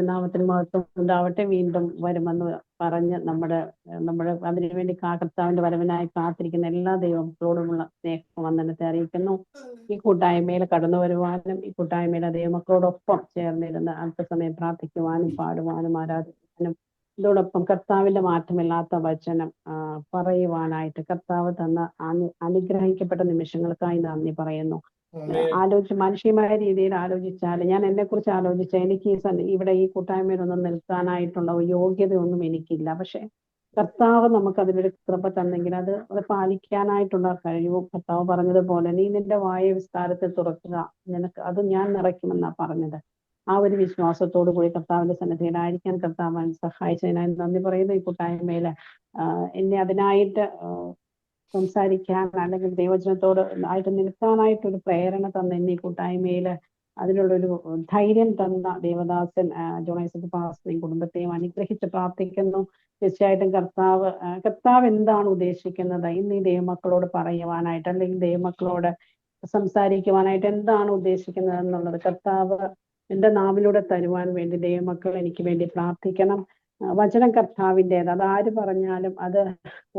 നാമത്തിന് മഹത്വം ഉണ്ടാവട്ടെ. വീണ്ടും വരുമെന്ന് പറഞ്ഞ് നമ്മുടെ അതിനുവേണ്ടി കർത്താവിന്റെ വരവിനായി കാത്തിരിക്കുന്ന എല്ലാ ദൈവമക്കളോടുമുള്ള സ്നേഹവന്ദനത്തെ അറിയിക്കുന്നു. ഈ കൂട്ടായ്മയിൽ കടന്നു വരുവാനും ഈ കൂട്ടായ്മയിലെ ദൈവമക്കളോടൊപ്പം ചേർന്നിരുന്ന് അല്പസമയം പ്രാർത്ഥിക്കുവാനും പാടുവാനും ആരാധിക്കാനും ഇതോടൊപ്പം കർത്താവിന്റെ മാറ്റമില്ലാത്ത വചനം പറയുവാനായിട്ട് കർത്താവ് തന്ന അനുഗ്രഹിക്കപ്പെട്ട നിമിഷങ്ങൾക്കായി നന്ദി പറയുന്നു. മാനുഷികമായ രീതിയിൽ ആലോചിച്ചാൽ ഞാൻ എന്നെ കുറിച്ച് ആലോചിച്ച എനിക്ക് ഇവിടെ ഈ കൂട്ടായ്മയിലൊന്നും നിൽക്കാനായിട്ടുള്ള യോഗ്യതയൊന്നും എനിക്കില്ല. പക്ഷെ കർത്താവ് നമുക്ക് അതിനൊരു കൃപ തന്നെങ്കിൽ അത് പാലിക്കാനായിട്ടുള്ള കഴിവും കർത്താവ് പറഞ്ഞതുപോലെ നീ നിന്റെ വായ വിസ്താരത്തിൽ തുറക്കുക, നിനക്ക് അത് ഞാൻ നിറയ്ക്കുമെന്നാ പറഞ്ഞത്. ആ ഒരു വിശ്വാസത്തോടു കൂടി കർത്താവിന്റെ സന്നിധിയിലായിരിക്കാൻ കർത്താവ് സഹായിച്ചതിനായി നന്ദി പറയുന്നു. ഈ കൂട്ടായ്മയില് എന്നെ അതിനായിട്ട് സംസാരിക്കാൻ അല്ലെങ്കിൽ ദൈവജനത്തോട് ആയിട്ട് നിൽക്കാനായിട്ടൊരു പ്രേരണ തന്ന എന്നെ ഈ കൂട്ടായ്മയിൽ അതിനുള്ളൊരു ധൈര്യം തന്ന ദേവദാസൻ ജോണൈസത്ത് പാസ്റ്ററേയും കുടുംബത്തെയും അനുഗ്രഹിച്ച് പ്രാർത്ഥിക്കുന്നു. തീർച്ചയായിട്ടും കർത്താവ് എന്താണ് ഉദ്ദേശിക്കുന്നത് ഇന്ന് ഈ ദൈവമക്കളോട് പറയുവാനായിട്ട് അല്ലെങ്കിൽ ദൈവമക്കളോട് സംസാരിക്കുവാനായിട്ട് എന്താണ് ഉദ്ദേശിക്കുന്നത് എന്നുള്ളത് കർത്താവ് എൻ്റെ നാവിലൂടെ തരുവാൻ വേണ്ടി ദൈവമക്കൾ എനിക്ക് വേണ്ടി പ്രാർത്ഥിക്കണം. വചനം കർത്താവിൻ്റെത്, അത് ആര് പറഞ്ഞാലും അത്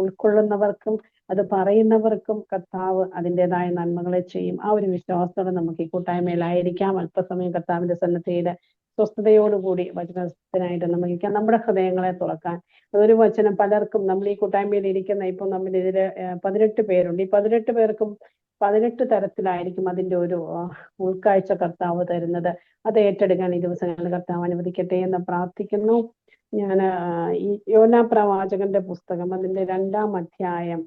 ഉൾക്കൊള്ളുന്നവർക്കും അത് പറയുന്നവർക്കും കർത്താവ് അതിൻ്റെതായ നന്മകളെ ചെയ്യും. ആ ഒരു വിശ്വാസത്തോടെ നമുക്ക് ഈ കൂട്ടായ്മയിലായിരിക്കാം. അല്പസമയം കർത്താവിന്റെ സന്നിധിയിൽ സ്വസ്ഥതയോടുകൂടി വചനത്തിനായിട്ട് നമുക്ക് നമ്മുടെ ഹൃദയങ്ങളെ തുറക്കാൻ. അതൊരു വചനം പലർക്കും നമ്മൾ ഈ കൂട്ടായ്മയിൽ ഇരിക്കുന്ന ഇപ്പം നമ്മൾ ഇതിൽ 18 പേരുണ്ട്. ഈ 18 പേർക്കും 18 തരത്തിലായിരിക്കും അതിൻ്റെ ഒരു ഉൾക്കാഴ്ച കർത്താവ് തരുന്നത്. അത് ഏറ്റെടുക്കാൻ ഈ ദിവസങ്ങളിൽ കർത്താവ് അനുവദിക്കട്ടെ എന്ന് പ്രാർത്ഥിക്കുന്നു. ഞാൻ ഈ യോനാ പ്രവാചകന്റെ പുസ്തകം അതിന്റെ 2-ാം അധ്യായം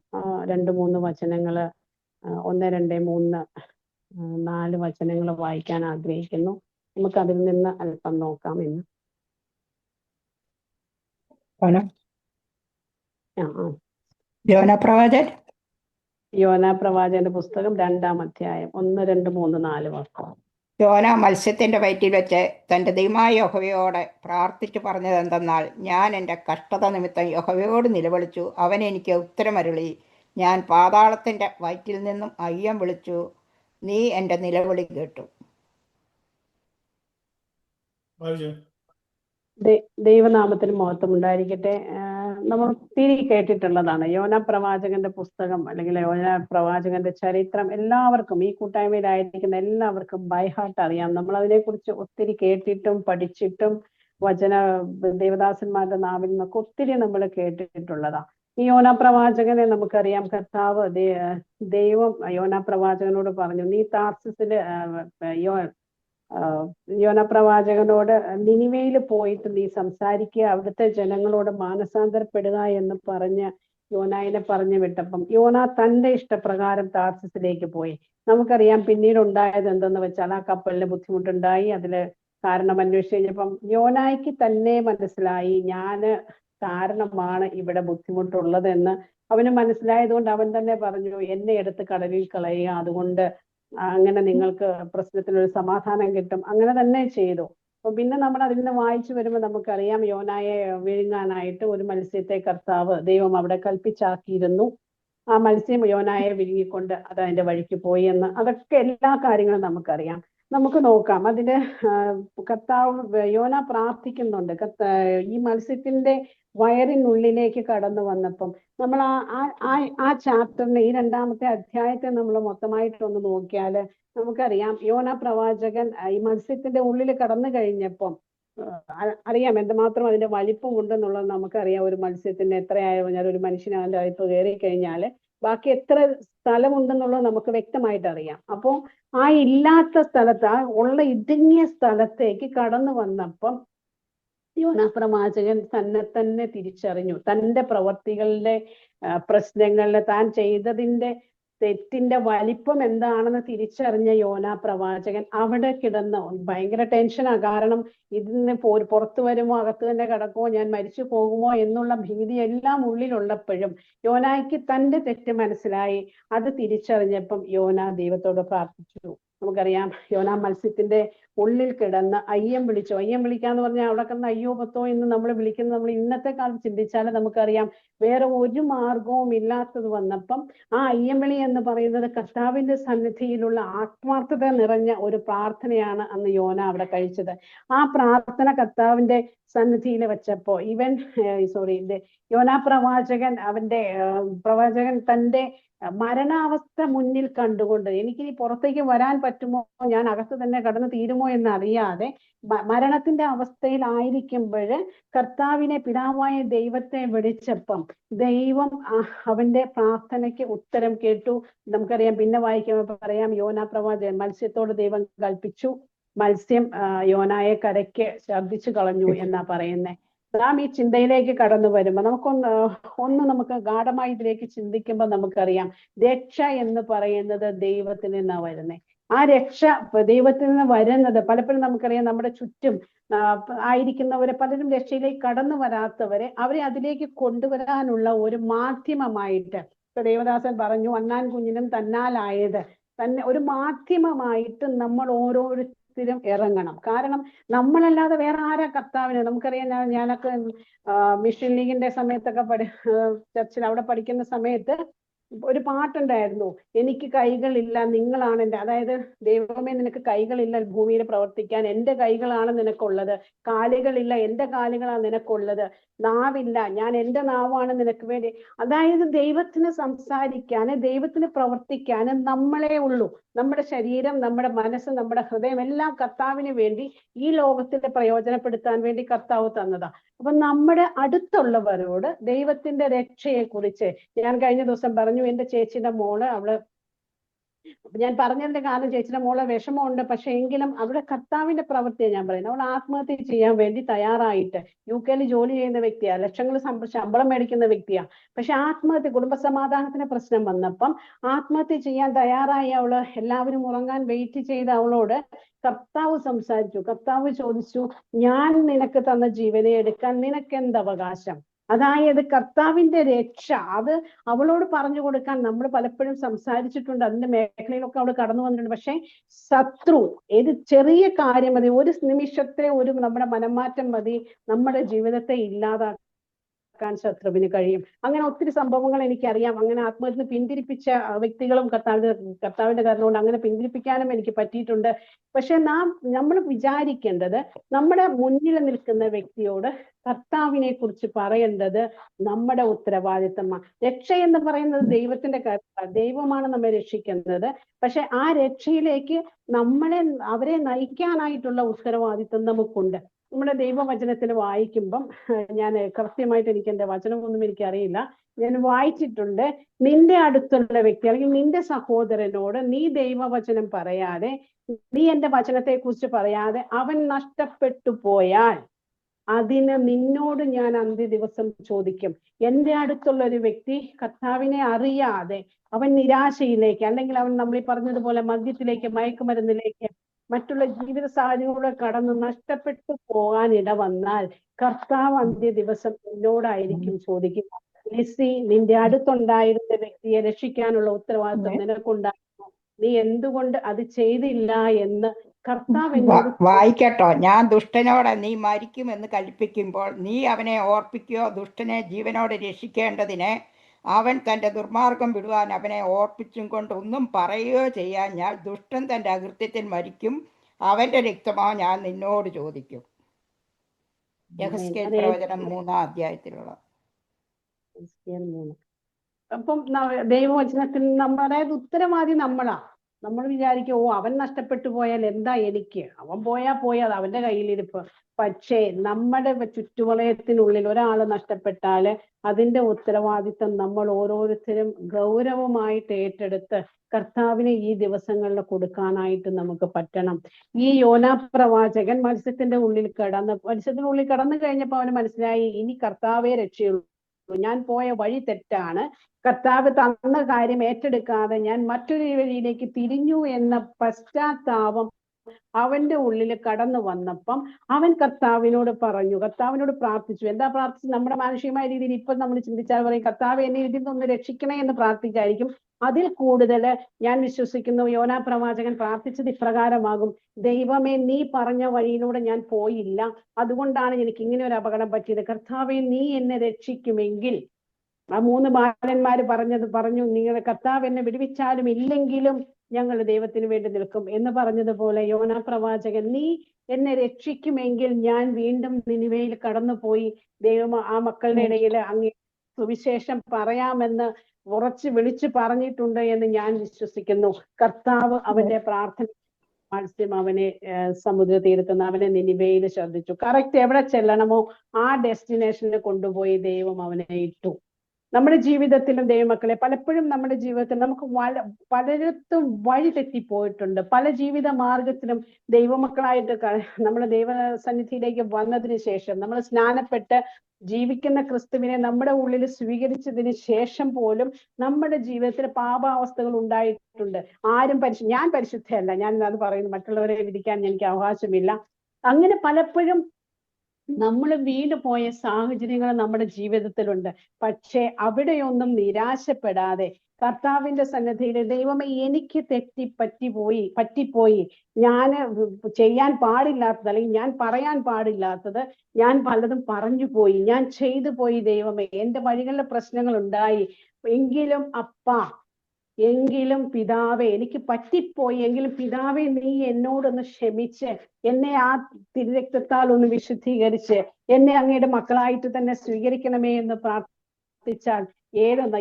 2-3 വചനങ്ങള് 1, 2, 3, 4 വചനങ്ങൾ വായിക്കാൻ ആഗ്രഹിക്കുന്നു. നമുക്ക് അതിൽ നിന്ന് അല്പം നോക്കാം ഇന്ന്. യോനാ പ്രവാചകന്റെ പുസ്തകം 2-ാം അധ്യായം 1, 2, 3, 4 വാക്യം. യോന മത്സ്യത്തിന്റെ വയറ്റിൽ വെച്ച് തൻ്റെ ദൈവമായ യഹോവയോട് പ്രാർത്ഥിച്ചു പറഞ്ഞതെന്തെന്നാൽ, ഞാൻ എൻ്റെ കഷ്ടത നിമിത്തം യഹോവയോട് നിലവിളിച്ചു, അവൻ എനിക്ക് ഉത്തരമരുളി. ഞാൻ പാതാളത്തിൻ്റെ വയറ്റിൽ നിന്നും അയ്യം വിളിച്ചു, നീ എൻ്റെ നിലവിളി കേട്ടു. ദൈവനാമത്തിന് മഹത്വം ഉണ്ടായിരിക്കട്ടെ. നമ്മൾ ഒത്തിരി കേട്ടിട്ടുള്ളതാണ് യോനാ പ്രവാചകന്റെ പുസ്തകം അല്ലെങ്കിൽ യോനാ പ്രവാചകന്റെ ചരിത്രം. എല്ലാവർക്കും ഈ കൂട്ടായ്മയിലായിരിക്കുന്ന എല്ലാവർക്കും ബൈ ഹാർട്ട് അറിയാം. നമ്മൾ അതിനെക്കുറിച്ച് ഒത്തിരി കേട്ടിട്ടും പഠിച്ചിട്ടും ദേവദാസന്മാരുടെ നാവിൽ നിന്നൊക്കെ ഒത്തിരി നമ്മൾ കേട്ടിട്ടുള്ളതാ. ഈ യോനാ പ്രവാചകനെ നമുക്കറിയാം. കർത്താവ് ദൈവം യോനാ പ്രവാചകനോട് പറഞ്ഞു, നീ താർസിസില് യോനാ പ്രവാചകനോട് നിനിവയിൽ പോയിട്ട് നീ സംസാരിക്കുക, അവിടുത്തെ ജനങ്ങളോട് മാനസാന്തരപ്പെടുക എന്ന് പറഞ്ഞ് യോനായിനെ പറഞ്ഞു വിട്ടപ്പം യോന തന്റെ ഇഷ്ടപ്രകാരം താർസിസിലേക്ക് പോയി. നമുക്കറിയാം പിന്നീട് ഉണ്ടായത് എന്തെന്ന് വെച്ചാൽ ആ കപ്പലിന് ബുദ്ധിമുട്ടുണ്ടായി. അതില് കാരണം അന്വേഷിച്ച് കഴിഞ്ഞപ്പം യോനായ്ക്ക് തന്നെ മനസ്സിലായി ഞാന് കാരണമാണ് ഇവിടെ ബുദ്ധിമുട്ടുള്ളതെന്ന് അവന് മനസ്സിലായതുകൊണ്ട് അവൻ തന്നെ പറഞ്ഞു, എന്നെ എടുത്ത് കടലിൽ കളയുക, അതുകൊണ്ട് അങ്ങനെ നിങ്ങൾക്ക് പ്രശ്നത്തിനൊരു സമാധാനം കിട്ടും. അങ്ങനെ തന്നെ ചെയ്തു. അപ്പൊ പിന്നെ നമ്മൾ അതിൽ നിന്ന് വായിച്ചു വരുമ്പോൾ നമുക്കറിയാം യോനായെ വിഴുങ്ങാനായിട്ട് ഒരു മത്സ്യത്തെ ദൈവം അവിടെ കൽപ്പിച്ചാക്കിയിരുന്നു. ആ മത്സ്യം യോനായെ വിഴുങ്ങിക്കൊണ്ട് അത് അതിന്റെ വഴിക്ക് പോയി എന്ന്, അതൊക്കെ എല്ലാ കാര്യങ്ങളും നമുക്കറിയാം. നമുക്ക് നോക്കാം. അതിന് കർത്താവ് യോന പ്രാർത്ഥിക്കുന്നുണ്ട്. ഈ മത്സ്യത്തിന്റെ വയറിനുള്ളിലേക്ക് കടന്നു വന്നപ്പം നമ്മൾ ആ ചാപ്റ്ററിന്റെ ഈ 2-ാമത്തെ അധ്യായത്തെ നമ്മൾ മൊത്തമായിട്ടൊന്ന് നോക്കിയാല് നമുക്കറിയാം യോന പ്രവാചകൻ ഈ മത്സ്യത്തിന്റെ ഉള്ളിൽ കടന്നു കഴിഞ്ഞപ്പം അറിയാം എന്തുമാത്രം അതിന്റെ വലിപ്പം ഉണ്ടെന്നുള്ളത് നമുക്കറിയാം. ഒരു മത്സ്യത്തിന് എത്രയായി പറഞ്ഞാൽ ഒരു മനുഷ്യന് അതിന്റെ അകത്ത് കയറി കഴിഞ്ഞാല് ബാക്കി എത്ര സ്ഥലമുണ്ടെന്നുള്ളത് നമുക്ക് വ്യക്തമായിട്ട് അറിയാം. അപ്പോൾ ആ ഇല്ലാത്ത സ്ഥലത്ത് ആ ഉള്ള ഇടുങ്ങിയ സ്ഥലത്തേക്ക് കടന്നു വന്നപ്പം യോനാ പ്രവാചകൻ തന്നെ തിരിച്ചറിഞ്ഞു. തൻ്റെ പ്രവർത്തികളുടെ പ്രശ്നങ്ങളില് താൻ ചെയ്തതിന്റെ തെറ്റിന്റെ വലിപ്പം എന്താണെന്ന് തിരിച്ചറിഞ്ഞ യോനാ പ്രവാചകൻ അവിടെ കിടന്ന് ഭയങ്കര ടെൻഷനാ. കാരണം ഇതിന് പുറത്തു വരുമോ, അകത്ത് തന്നെ കിടക്കുമോ, ഞാൻ മരിച്ചു പോകുമോ എന്നുള്ള ഭീതി എല്ലാം ഉള്ളിലുള്ളപ്പോഴും യോനായ്ക്ക് തൻ്റെ തെറ്റ് മനസ്സിലായി. അത് തിരിച്ചറിഞ്ഞപ്പം യോന ദൈവത്തോട് പ്രാർത്ഥിച്ചു. നമുക്കറിയാം യോന മത്സ്യത്തിന്റെ ഉള്ളിൽ കിടന്ന് അയ്യം വിളിച്ചു. അയ്യം വിളിക്കാന്ന് പറഞ്ഞാൽ അവിടെ കിടന്ന് അയ്യോ പത്തോ എന്ന് നമ്മൾ വിളിക്കുന്നത്, നമ്മൾ ഇന്നത്തെ കാലത്ത് ചിന്തിച്ചാൽ നമുക്കറിയാം വേറെ ഒരു മാർഗവും ഇല്ലാത്തത് വന്നപ്പം ആ അയ്യംവിളി എന്ന് പറയുന്നത് കർത്താവിന്റെ സന്നിധിയിലുള്ള ആത്മാർത്ഥത നിറഞ്ഞ ഒരു പ്രാർത്ഥനയാണ് അന്ന് യോന അവിടെ കഴിച്ചത്. ആ പ്രാർത്ഥന കർത്താവിന്റെ സന്നിധിയിൽ വെച്ചപ്പോ യോനാ പ്രവാചകൻ പ്രവാചകൻ തന്റെ മരണാവസ്ഥ മുന്നിൽ കണ്ടുകൊണ്ട് എനിക്കിനി പുറത്തേക്ക് വരാൻ പറ്റുമോ, ഞാൻ അകത്ത് തന്നെ കടന്നു തീരുമോ എന്നറിയാതെ മരണത്തിന്റെ അവസ്ഥയിലായിരിക്കുമ്പോൾ കർത്താവിനെ, പിതാവായ ദൈവത്തെ വിളിച്ചപ്പം ദൈവം അവന്റെ പ്രാർത്ഥനയ്ക്ക് ഉത്തരം കേട്ടു. നമുക്കറിയാം, പിന്നെ വായിക്കുമ്പോൾ പറയാം, യോനാ പ്രവാചകൻ മത്സ്യത്തോട് ദൈവം കൽപ്പിച്ചു, മത്സ്യം യോനായെ കരയ്ക്ക് ഛർദ്ദിച്ചു കളഞ്ഞു എന്നാ പറയുന്നേ. നാം ഈ ചിന്തയിലേക്ക് കടന്നു വരുമ്പോൾ നമുക്ക് ഗാഠമായി ഇതിലേക്ക് ചിന്തിക്കുമ്പോൾ നമുക്കറിയാം, രക്ഷ എന്ന് പറയുന്നത് ദൈവത്തിൽ നിന്നാ വരുന്നേ. ആ രക്ഷ ദൈവത്തിൽ നിന്ന് വരുന്നത് പലപ്പോഴും നമുക്കറിയാം, നമ്മുടെ ചുറ്റും ആയിരിക്കുന്നവരെ പലരും രക്ഷയിലേക്ക് കടന്നു വരാത്തവരെ അവരെ അതിലേക്ക് കൊണ്ടുവരാനുള്ള ഒരു മാധ്യമമായിട്ട്, ഇപ്പൊ ദേവദാസൻ പറഞ്ഞു, അണ്ണാൻ കുഞ്ഞിനും തന്നാലായത് തന്നെ ഒരു മാധ്യമമായിട്ട് നമ്മൾ ഓരോരുത്തരും ഇറങ്ങണം. കാരണം നമ്മളല്ലാതെ വേറെ ആരാ കർത്താവിന്? നമുക്കറിയാം, ഞാനൊക്കെ മിഷൻ ലീഗിന്റെ സമയത്തൊക്കെ ചർച്ചിൽ അവിടെ പഠിക്കുന്ന സമയത്ത് ഒരു പാട്ടുണ്ടായിരുന്നു, എനിക്ക് കൈകളില്ല നിങ്ങളാണ് എൻ്റെ, അതായത് ദൈവമേ നിനക്ക് കൈകളില്ല ഭൂമിയിൽ പ്രവർത്തിക്കാൻ, എൻ്റെ കൈകളാണ് നിനക്കുള്ളത്, കാലുകളില്ല എൻ്റെ കാലുകളാണ് നിനക്കുള്ളത്, നാവില്ല ഞാൻ എൻ്റെ നാവാണ് നിനക്ക് വേണ്ടി. അതായത് ദൈവത്തിന് സംസാരിക്കാന്, ദൈവത്തിന് പ്രവർത്തിക്കാന് നമ്മളെ ഉള്ളൂ. നമ്മുടെ ശരീരം, നമ്മുടെ മനസ്സ്, നമ്മുടെ ഹൃദയം എല്ലാം കർത്താവിന് വേണ്ടി ഈ ലോകത്തിന്റെ പ്രയോജനപ്പെടുത്താൻ വേണ്ടി കർത്താവ് തന്നതാ. അപ്പൊ നമ്മുടെ അടുത്തുള്ളവരോട് ദൈവത്തിന്റെ രക്ഷയെ കുറിച്ച് ഞാൻ കഴിഞ്ഞ ദിവസം പറഞ്ഞു, എന്റെ ചേച്ചിയുടെ മോള്, ഞാൻ പറഞ്ഞതിന്റെ കാരണം ചേച്ചിയുടെ മോളെ വിഷമമുണ്ട്, പക്ഷെ എങ്കിലും അവിടെ കർത്താവിന്റെ പ്രവൃത്തിയാണ് ഞാൻ പറയുന്നത്. അവൾ ആത്മഹത്യ ചെയ്യാൻ വേണ്ടി തയ്യാറായിട്ട് UK ജോലി ചെയ്യുന്ന വ്യക്തിയാ, ലക്ഷങ്ങൾ ശമ്പളം മേടിക്കുന്ന വ്യക്തിയാ. പക്ഷെ ആത്മഹത്യ, കുടുംബസമാധാനത്തിന് പ്രശ്നം വന്നപ്പം ആത്മഹത്യ ചെയ്യാൻ തയ്യാറായി അവള്. എല്ലാവരും ഉറങ്ങാൻ വെയിറ്റ് ചെയ്ത് അവളോട് കർത്താവ് സംസാരിച്ചു. കർത്താവ് ചോദിച്ചു, ഞാൻ നിനക്ക് തന്ന ജീവനെ എടുക്കാൻ നിനക്ക് എന്ത് അവകാശം? അതായത് കർത്താവിന്റെ രക്ഷ അത് അവളോട് പറഞ്ഞു കൊടുക്കാൻ നമ്മൾ പലപ്പോഴും സംസാരിച്ചിട്ടുണ്ട്, അതിന്റെ മേഖലയിലൊക്കെ അവൾ കടന്നു വന്നിട്ടുണ്ട്. പക്ഷെ ശത്രു ഏത് ചെറിയ കാര്യം മതി, ഒരു നിമിഷത്തെ നമ്മുടെ മനംമാറ്റം മതി നമ്മുടെ ജീവിതത്തെ ഇല്ലാതാക്കാൻ ശത്രുവിന് കഴിയും. അങ്ങനെ ഒത്തിരി സംഭവങ്ങൾ എനിക്കറിയാം. അങ്ങനെ ആത്മഹത്യ പിന്തിരിപ്പിച്ച വ്യക്തികളും കർത്താവിന്റെ കാരണം കൊണ്ട് അങ്ങനെ പിന്തിരിപ്പിക്കാനും എനിക്ക് പറ്റിയിട്ടുണ്ട്. പക്ഷെ നമ്മൾ വിചാരിക്കേണ്ടത്, നമ്മുടെ മുന്നിൽ നിൽക്കുന്ന വ്യക്തിയോട് കർത്താവിനെ കുറിച്ച് പറയേണ്ടത് നമ്മുടെ ഉത്തരവാദിത്തമാണ്. രക്ഷ എന്ന് പറയുന്നത് ദൈവത്തിന്റെ കാര്യമാണ്, ദൈവമാണ് നമ്മെ രക്ഷിക്കുന്നത്. പക്ഷെ ആ രക്ഷയിലേക്ക് അവരെ നയിക്കാനായിട്ടുള്ള ഉത്തരവാദിത്തം നമുക്കുണ്ട്. നമ്മുടെ ദൈവവചനത്തിൽ വായിക്കുമ്പം, ഞാൻ കൃത്യമായിട്ട് എനിക്ക് എൻ്റെ വചനമൊന്നും എനിക്കറിയില്ല, ഞാൻ വായിച്ചിട്ടുണ്ട്, നിന്റെ അടുത്തുള്ള വ്യക്തി അല്ലെങ്കിൽ നിന്റെ സഹോദരനോട് നീ ദൈവവചനം പറയാതെ, നീ എൻ്റെ വചനത്തെ കുറിച്ച് പറയാതെ അവൻ നഷ്ടപ്പെട്ടു പോയാൽ അതിന് നിന്നോട് ഞാൻ അന്ത്യ ദിവസം ചോദിക്കും. എൻ്റെ അടുത്തുള്ള ഒരു വ്യക്തി കർത്താവിനെ അറിയാതെ അവൻ നിരാശയിലേക്ക്, അല്ലെങ്കിൽ അവൻ നമ്മളീ പറഞ്ഞതുപോലെ മദ്യത്തിലേക്ക്, മയക്കുമരുന്നിലേക്ക്, മറ്റുള്ള ജീവിത സാഹചര്യങ്ങളൂടെ കടന്ന് നഷ്ടപ്പെട്ടു പോകാൻ ഇടവന്നാൽ കർത്താവ് അന്ത്യ ദിവസം എന്നോടായിരിക്കും ചോദിക്കുക, ലിസി, നിന്റെ അടുത്തുണ്ടായിരുന്ന വ്യക്തിയെ രക്ഷിക്കാനുള്ള ഉത്തരവാദിത്വം നിനക്കുണ്ടായിരുന്നു, നീ എന്തുകൊണ്ട് അത് ചെയ്തില്ല എന്ന് കർത്താവ് എന്നോട് വായിക്കട്ടോ. ഞാൻ ദുഷ്ടനോട് നീ മരിക്കുമെന്ന് കൽപ്പിക്കുമ്പോൾ നീ അവനെ ഓർപ്പിക്കുകയോ, ദുഷ്ടനെ ജീവനോട് രക്ഷിക്കേണ്ടതിന് അവൻ തൻ്റെ ദുർമാർഗം വിടുവാൻ അവനെ ഓർപ്പിച്ചും കൊണ്ട് ഒന്നും പറയുകയോ ചെയ്യാൻ ഞാൻ ദുഷ്ടൻ തൻ്റെ അകൃത്യത്തിൽ മരിക്കും, അവൻ്റെ രക്തമോ ഞാൻ നിന്നോട് ചോദിക്കും. യെഹെസ്കേൽ പ്രവചനം 3-ാം അധ്യായത്തിലുള്ള. അപ്പം ദൈവവചനത്തിൽ അതായത് ഉത്തരവാദി നമ്മളാ. നമ്മൾ വിചാരിക്കും, അവൻ നഷ്ടപ്പെട്ടു പോയാൽ എന്താ എനിക്ക്, അവൻ പോയാൽ അവന്റെ കയ്യിലിരിപ്പ്. പക്ഷേ നമ്മുടെ ചുറ്റുവലയത്തിനുള്ളിൽ ഒരാൾ നഷ്ടപ്പെട്ടാൽ അതിന്റെ ഉത്തരവാദിത്തം നമ്മൾ ഓരോരുത്തരും ഗൗരവമായിട്ട് ഏറ്റെടുത്ത് കർത്താവിനെ ഈ ദിവസങ്ങളിൽ കൊടുക്കാനായിട്ട് നമുക്ക് പറ്റണം. ഈ യോനാ പ്രവാചകൻ മത്സ്യത്തിന്റെ ഉള്ളിൽ കടന്നു കഴിഞ്ഞപ്പോൾ അവന് മനസ്സിലായി, ഇനി കർത്താവേ രക്ഷയുള്ളൂ, ഞാൻ പോയ വഴി തെറ്റാണ്, കർത്താവ് തന്ന കാര്യം ഏറ്റെടുക്കാതെ ഞാൻ മറ്റൊരു വഴിയിലേക്ക് തിരിഞ്ഞു എന്ന പശ്ചാത്താപം അവന്റെ ഉള്ളിൽ കടന്നു വന്നപ്പം അവൻ കർത്താവിനോട് പറഞ്ഞു, കർത്താവിനോട് പ്രാർത്ഥിച്ചു. എന്താ പ്രാർത്ഥിച്ചു? നമ്മുടെ മാനുഷികമായ രീതിയിൽ ഇപ്പൊ നമ്മൾ ചിന്തിച്ചാൽ പറയും, കർത്താവ് എന്നെ ഇതിൽ നിന്ന് രക്ഷിക്കണേ എന്ന് പ്രാർത്ഥിച്ചായിരിക്കും. അതിൽ കൂടുതൽ ഞാൻ വിശ്വസിക്കുന്നു യോനാ പ്രവാചകൻ പ്രാർത്ഥിച്ചത് ഇപ്രകാരമാകും: ദൈവമേ, നീ പറഞ്ഞ വഴിയിലൂടെ ഞാൻ പോയില്ല, അതുകൊണ്ടാണ് എനിക്ക് ഇങ്ങനെ ഒരു അപകടം പറ്റിയത്. കർത്താവെ, നീ എന്നെ രക്ഷിക്കുമെങ്കിൽ, ആ 3 ബാലന്മാര് പറഞ്ഞു, നിങ്ങളുടെ കർത്താവ് എന്നെ വിടുവിച്ചാലും ഇല്ലെങ്കിലും ഞങ്ങൾ ദൈവത്തിന് വേണ്ടി നിൽക്കും എന്ന് പറഞ്ഞതുപോലെ യോനാ പ്രവാചകൻ, നീ എന്നെ രക്ഷിക്കുമെങ്കിൽ ഞാൻ വീണ്ടും നിനിവേയിൽ കടന്നുപോയി ദൈവം ആ മക്കളുടെ ഇടയിൽ അങ്ങ് സുവിശേഷം പറയാമെന്ന് ഉറച്ചു വിളിച്ചു പറഞ്ഞിട്ടുണ്ട് എന്ന് ഞാൻ വിശ്വസിക്കുന്നു. കർത്താവ് അവന്റെ പ്രാർത്ഥന മത്സ്യം അവനെ സമുദ്ര തീരത്തുനിന്ന് അവനെ നിനിവേയിൽ ശ്രദ്ധിച്ചു. കറക്റ്റ് എവിടെ ചെല്ലണമോ ആ ഡെസ്റ്റിനേഷനിൽ കൊണ്ടുപോയി ദൈവം അവനെ ഇട്ടു. നമ്മുടെ ജീവിതത്തിലും ദൈവമക്കളെ, പലപ്പോഴും നമ്മുടെ ജീവിതത്തിൽ നമുക്ക് പലയിടത്തും വഴി തെറ്റിപ്പോയിട്ടുണ്ട്. പല ജീവിത മാർഗത്തിലും ദൈവമക്കളായിട്ട് നമ്മുടെ ദൈവസന്നിധിയിലേക്ക് വന്നതിന് ശേഷം, നമ്മൾ സ്നാനപ്പെട്ട് ജീവിക്കുന്ന ക്രിസ്തുവിനെ നമ്മുടെ ഉള്ളിൽ സ്വീകരിച്ചതിന് ശേഷം പോലും നമ്മുടെ ജീവിതത്തിൽ പാപാവസ്ഥകൾ ഉണ്ടായിട്ടുണ്ട്. ഞാൻ പരിശുദ്ധയല്ല, ഞാൻ അത് പറയുന്നു, മറ്റുള്ളവരെ വിധിക്കാൻ എനിക്ക് അവകാശമില്ല. അങ്ങനെ പലപ്പോഴും നമ്മൾ വീണ് പോയ സാഹചര്യങ്ങൾ നമ്മുടെ ജീവിതത്തിലുണ്ട്. പക്ഷെ അവിടെയൊന്നും നിരാശപ്പെടാതെ കർത്താവിന്റെ സന്നിധിയിൽ, ദൈവമേ, എനിക്ക് പറ്റിപ്പോയി, ഞാൻ ചെയ്യാൻ പാടില്ലാത്തത്, അല്ലെങ്കിൽ ഞാൻ പറയാൻ പാടില്ലാത്തത് ഞാൻ പലതും പറഞ്ഞു പോയി, ഞാൻ ചെയ്തു പോയി. ദൈവമേ, എന്റെ വഴികളിലെ പ്രശ്നങ്ങൾ ഉണ്ടായി എങ്കിലും പിതാവേ, എനിക്ക് പറ്റിപ്പോയി, എങ്കിലും പിതാവേ, നീ എന്നോടൊന്ന് ക്ഷമിച്ച് എന്നെ ആ തിരുരക്തത്താൽ ഒന്ന് വിശുദ്ധീകരിച്ച് എന്നെ അങ്ങയുടെ മക്കളായിട്ട് തന്നെ സ്വീകരിക്കണമേ എന്ന് പ്രാർത്ഥിച്ചാൽ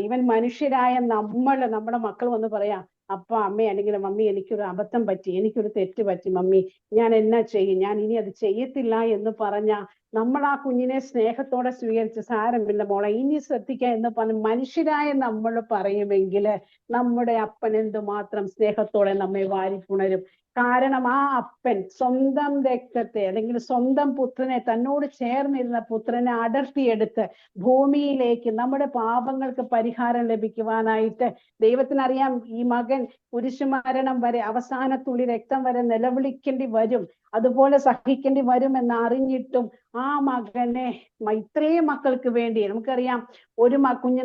ഇവൻ മനുഷ്യരായ നമ്മുടെ മക്കൾ വന്ന് പറയാം, അപ്പ, അമ്മ, അല്ലെങ്കിൽ മമ്മി, എനിക്കൊരു അബദ്ധം പറ്റി, എനിക്കൊരു തെറ്റ് പറ്റി മമ്മി, ഞാൻ എന്നാ ചെയ്യും, ഞാൻ ഇനി അത് ചെയ്യത്തില്ല എന്ന് പറഞ്ഞ നമ്മൾ ആ കുഞ്ഞിനെ സ്നേഹത്തോടെ സ്വീകരിച്ച്, സാരമില്ല മോളെ, ഇനി ശ്രദ്ധിക്കുക എന്ന് പറഞ്ഞ് മനുഷ്യരായ നമ്മൾ പറയുമെങ്കിൽ നമ്മുടെ അപ്പൻ എന്തുമാത്രം സ്നേഹത്തോടെ നമ്മെ വാരിപ്പുണരും. കാരണം ആ അപ്പൻ സ്വന്തം രക്തത്തെ, അല്ലെങ്കിൽ സ്വന്തം പുത്രനെ, തന്നോട് ചേർന്നിരുന്ന പുത്രനെ അടർത്തിയെടുത്ത് ഭൂമിയിലേക്ക് നമ്മുടെ പാപങ്ങൾക്ക് പരിഹാരം ലഭിക്കുവാനായിട്ട്, ദൈവത്തിനറിയാം ഈ മകൻ കുരിശുമരണം വരെ, അവസാനത്തുള്ളി രക്തം വരെ നിലവിളിക്കേണ്ടി വരും, അതുപോലെ സഹിക്കേണ്ടി വരും എന്ന് അറിഞ്ഞിട്ടും ആ മകനെ ഇത്രയും മക്കൾക്ക് വേണ്ടി, നമുക്കറിയാം ഒരു കുഞ്ഞ്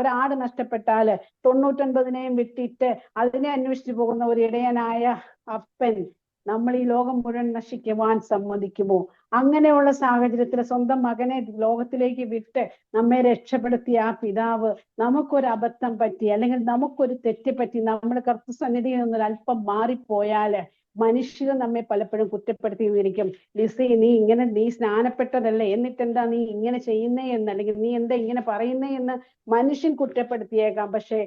ഒരാട് നഷ്ടപ്പെട്ടാല് 99 വിട്ടിട്ട് അതിനെ അന്വേഷിച്ചു പോകുന്ന ഒരു ഇടയനായ അപ്പൻ നമ്മൾ ഈ ലോകം മുഴുവൻ നശിക്കുവാൻ സമ്മതിക്കുമോ? അങ്ങനെയുള്ള സാഹചര്യത്തിൽ സ്വന്തം മകനെ ലോകത്തിലേക്ക് വിട്ട് നമ്മെ രക്ഷപ്പെടുത്തിയ ആ പിതാവ് നമുക്കൊരു അബദ്ധം പറ്റി, അല്ലെങ്കിൽ നമുക്കൊരു തെറ്റ് പറ്റി, നമ്മൾ കർത്തൃസന്നിധിയിൽ നിന്ന് അല്പം മാറിപ്പോയാല് മനുഷ്യർ നമ്മെ പലപ്പോഴും കുറ്റപ്പെടുത്തിയിരിക്കും. ലിസി, നീ സ്നാനപ്പെട്ടതല്ലേ, എന്നിട്ടെന്താ നീ ഇങ്ങനെ ചെയ്യുന്നേ എന്ന്, അല്ലെങ്കിൽ നീ എന്താ ഇങ്ങനെ പറയുന്നേ എന്ന് മനുഷ്യൻ കുറ്റപ്പെടുത്തിയേക്കാം. പക്ഷെ